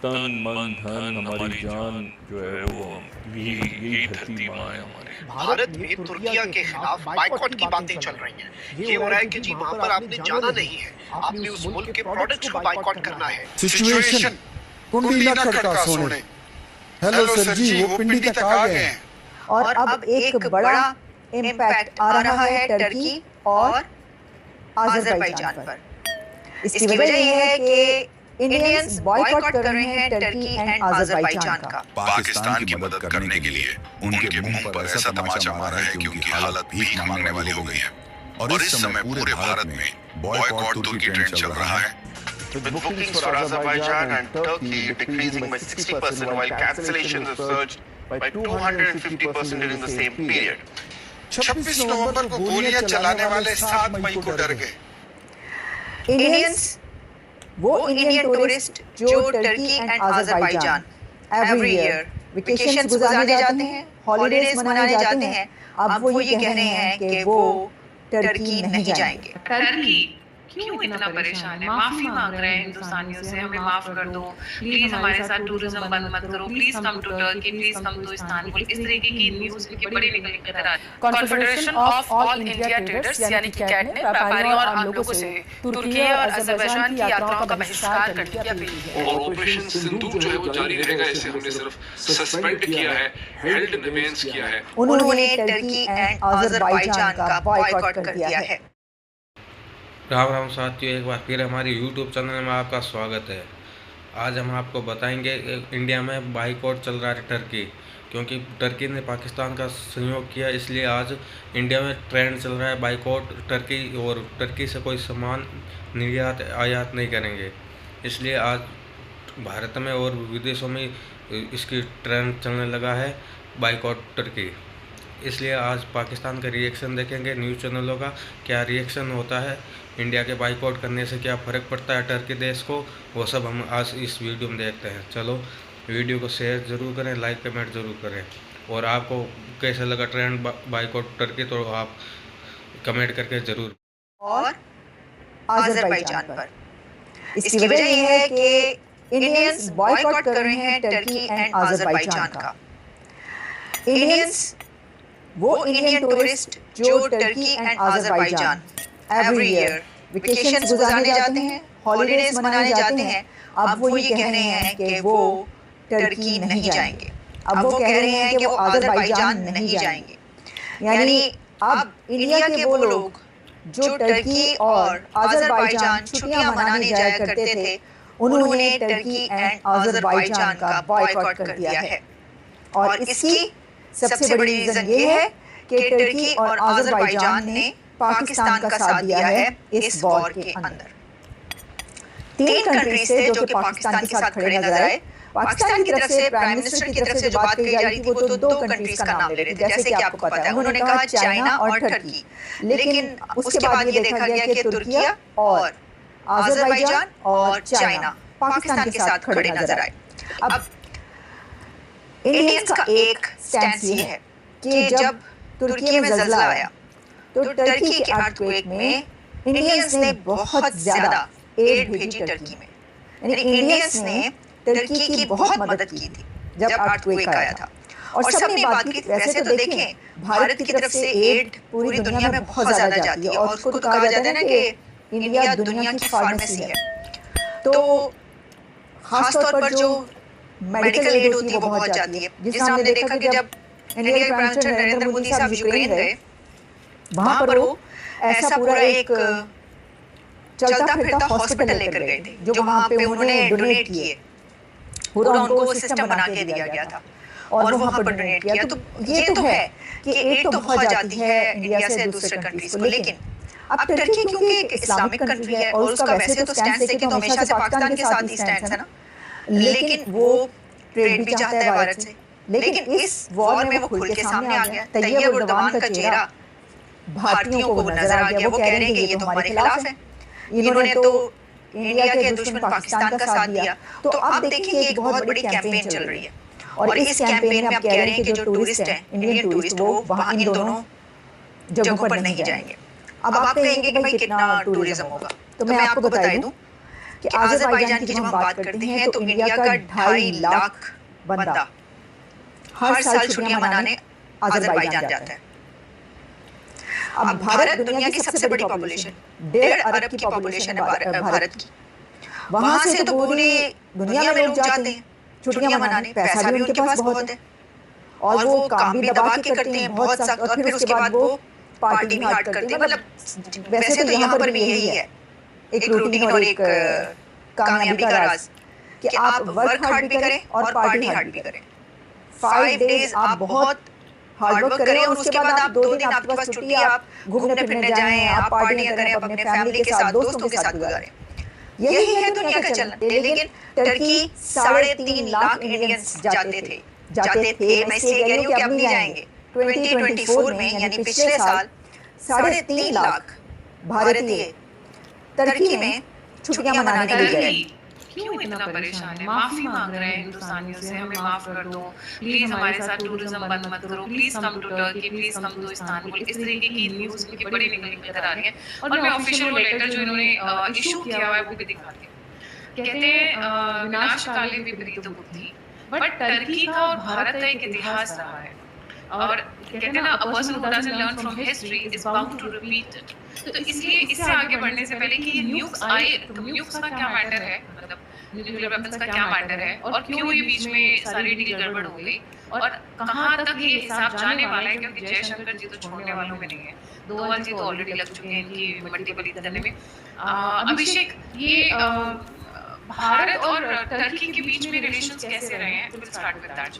तन मन धन हमारी जान जो है वो यही धरती माँ है हमारी। भारत में तुर्किया के खिलाफ बाइकॉट की बातें चल रही हैं। ये हो रहा है कि जी वहाँ पर आपने जाना नहीं है, आपने उस मुल्क के प्रोडक्ट्स को बाइकॉट करना है। सिचुएशन कुंडी न खड़का सोने। हेलो सर जी, वो पिंडी तक आ गए हैं। और अब एक बड़ा इम्पैक्ट आ रहा है टर्की और अज़रबैजान पर। इसकी वजह यह है कि इंडियंस बॉयकॉट कर रहे हैं टर्की एंड अज़रबैजान का। पाकिस्तान की मदद करने के लिए उनके मुंह पर ऐसा तमाचा मारा है कि उनकी हालत भीख मांगने वाली हो गई है। और इस समय पूरे भारत में बॉयकॉट तुर्की ट्रेंड चल रहा है। With bookings for Azerbaijan and Turkey decreasing by 60% while cancellations have surged by 250% in the same period. 26 नवंबर को गोलियां चलाने वाले 7 मई को डर गए। इंडियंस वो इंडियन टूरिस्ट जो Turkey and Azerbaijan every year vacations गुजारने जाते हैं, हॉलीडेज मनाने जाते हैं, अब वो ये कह रहे हैं कि वो टर्की नहीं जाएंगे। टर्की क्यों इतना परेशान है? माफी मांग रहे हैं हिंदुस्तानियों से, हमें माफ कर दो प्लीज, हमारे साथ टूरिज्म बंद मत करो, please come to Turkey, please come to Istanbul. इस तरीके की न्यूज़ की बड़ी निकल कर आ रही है। Confederation of all India traders यानी कि कैट ने व्यापारियों और आम लोगों से तुर्की और अज़रबैजान की यात्राओं का बहिष्कार करने की अपील की है। और ऑपरेशन सिंदूर जो है वो जारी रहेगा। इसे हमने सिर्फ सस्पेंड किया है, हेल्ड इन अबेयंस किया है। उन्होंने टर्की एंड अज़रबैजान का बॉयकॉट कर दिया है। राम राम साथियों, एक बार फिर हमारे यूट्यूब चैनल में आपका स्वागत है। आज हम आपको बताएंगे इंडिया में बाइकआउट चल रहा है टर्की, क्योंकि टर्की ने पाकिस्तान का सहयोग किया, इसलिए आज इंडिया में ट्रेंड चल रहा है बाइकआउट टर्की। और टर्की से कोई सामान निर्यात आयात नहीं करेंगे, इसलिए आज भारत में और विदेशों में इसकी ट्रेंड चलने लगा है बाइकआउट टर्की। इसलिए आज पाकिस्तान का रिएक्शन देखेंगे, न्यूज़ चैनलों का क्या रिएक्शन होता है, इंडिया के बाइकआउट करने से क्या फ़र्क पड़ता है टर्की देश को, वो सब हम आज इस वीडियो में देखते हैं। चलो वीडियो को शेयर ज़रूर करें, लाइक कमेंट ज़रूर करें। और आपको कैसा लगा ट्रेंड बाइकआउट टर्की, तो आप कमेंट करके ज़रूर। और अज़रबैजान पर इसकी वजह यह है कि इंडियंस बॉयकॉट कर रहे हैं टर्की एंड अज़रबैजान का। इंडियंस वो इंडियन टूरिस्ट जो Turkey and Azerbaijan every year vacations गुजारने जाते हैं, हॉलीडेज मनाने जाते हैं, अब वो ये कह रहे हैं कि वो टर्की नहीं जाएंगे। अब वो कह रहे हैं कि वो अज़रबैजान नहीं जाएंगे। यानी अब इंडिया के वो लोग जो टर्की और अज़रबैजान छुट्टियां मनाने जाया करते थे, उन्होंने टर्की एंड अज़रबैजान का बॉयकॉट कर दिया है। और इसकी सबसे बड़ी रीजन ये है कि टर्की और अज़रबैजान ने पाकिस्तान का साथ दिया है इस वॉर के अंदर। 3 कंट्रीज थे जो कि पाकिस्तान के साथ खड़े नजर आए। पाकिस्तान की तरफ से प्राइम मिनिस्टर की तरफ से जो बात कही जा रही थी वो तो 2 कंट्रीज का नाम ले रहे थे, जैसे कि आपको पता है। उन्होंने कहा चाइना और टर्की, लेकिन उसके बाद ये देखा गया कि तुर्किया और अज़रबैजान और चाइना पाकिस्तान के साथ खड़े नजर आए। अब इंडियंस का एक स्टैंड ये है कि जब तुर्की में ज़ल्ज़ला आया तो टर्की के अर्थक्वेक में इंडियंस ने बहुत ज़्यादा एड भेजी टर्की में। यानी इंडियंस ने टर्की की बहुत मदद की थी जब अर्थक्वेक आया था। और सबने बात की, वैसे तो देखें भारत की तरफ से एड पूरी दुनिया में बहुत ज़्यादा जाती है, और उसको तो कहा जाता है ना कि इंडिया दुनिया की फार्मेसी है। तो खासतौर पर जो मेडिकल एड होती है वो बहुत जाती है। जिस हमने देखा कि जब इंडिया के प्राइम मिनिस्टर नरेंद्र मोदी साहब यूक्रेन गए, वहाँ पर वो ऐसा पूरा एक चलता फिरता हॉस्पिटल लेकर गए थे जो वहाँ पे उन्होंने डोनेट किए। पूरा उनको वो सिस्टम बना के दिया गया था और वो वहाँ पर डोनेट किया। तो ये तो है कि एड तो बहुत जाती है इंडिया से दूसरे कंट्रीज को, लेकिन अब टर्की क्योंकि एक इस्लामिक कंट्री है और उसका वैसे तो स्टैंड देखें तो हमेशा से पाकिस्तान के साथ ही स्टैंड है ना, लेकिन वो ट्रेड भी चाहता है भारत से। लेकिन इस वॉर में वो खुल के सामने आ गया। तैयब उर्दवान का चेहरा भारतीयों को नजर आ गया। वो कह रहे हैं कि ये तो हमारे खिलाफ है, इन्होंने तो इंडिया के दुश्मन पाकिस्तान का साथ दिया। तो अब देखिए एक बहुत बड़ी कैंपेन चल रही है, और इस कैंपेन में आप कह रहे हैं कि जो टूरिस्ट हैं, इंडियन टूरिस्ट, वो वहाँ इन दोनों जगहों पर नहीं जाएंगे। अब आप कहेंगे कि भाई कितना टूरिज्म होगा, तो मैं आपको बता दूं कि आज़रबाईजान की जब हम बात करते हैं तो इंडिया का 2.5 लाख बंदा हर साल छुट्टियां मनाने आज़रबाईजान जाता है। अब भारत दुनिया की सबसे बड़ी पॉपुलेशन, 1.5 अरब की पॉपुलेशन है भारत की। वहां से तो पूरी दुनिया में लोग जाते हैं छुट्टियां मनाने, पैसा भी उनके पास बहुत है और वो काम भी दबा के करते हैं बहुत सख्त, और फिर उसके बाद वो पार्टी भी हार्ड करते हैं। मतलब वैसे तो यहाँ पर भी यही है एक रूटीन और एक कामयाबी का राज कि आप वर्क हार्ड भी करें और पार्टी हार्ड भी करें। 5 डेज आप बहुत हार्ड वर्क करें और उसके बाद आप 2 दिन आपके पास छुट्टी है, आप घूमने फिरने जाएं, आप पार्टियां करें, अपने फैमिली के साथ, दोस्तों के साथ गुजारें। यही है दुनिया का चलन। लेकिन टर्की 3.5 लाख इंडियंस जाते थे। मैं इसलिए कह रही हूँ कि अब नहीं जाएंगे। 2024 में यानी पिछले साल 3.5 लाख भारतीय टर्की में छुट्टियां मनाने के लिए गए। क्यों इतना परेशान है? माफी मांग रहे हैं हिंदुस्तानियों से, हमें माफ कर दो, प्लीज हमारे साथ टूरिज्म बंद मत करो, please come to Turkey, please come to Istanbul. इस तरीके की न्यूज़ की बड़ी निकल कर आ रही है और मैं ऑफिशियल लेटर जो इन्होंने इशू किया हुआ है वो भी दिखाती हूँ। कहते हैं विनाशकाले विपरीत बुद्धि, बट टर्की का और भारत का एक इतिहास रहा है और कहते हैं ना, a person who doesn't learn from history is bound to repeat it। तो इसलिए इससे आगे बढ़ने से पहले कि ये न्यूक्स आए, तो न्यूक्स का क्या मैटर है, मतलब न्यूक्लियर वेपन्स का क्या मैटर है और क्यों ये बीच में सारी डील गड़बड़ हो गई और कहाँ तक ये हिसाब जाने वाला है, क्योंकि जयशंकर जी तो छोड़ने वालों में नहीं है। डोवाल जी तो ऑलरेडी लग चुके हैं इनकी मट्टी बली करने में। अभिषेक, ये भारत और टर्की के बीच में रिलेशंस कैसे रहे हैं? Will start with that.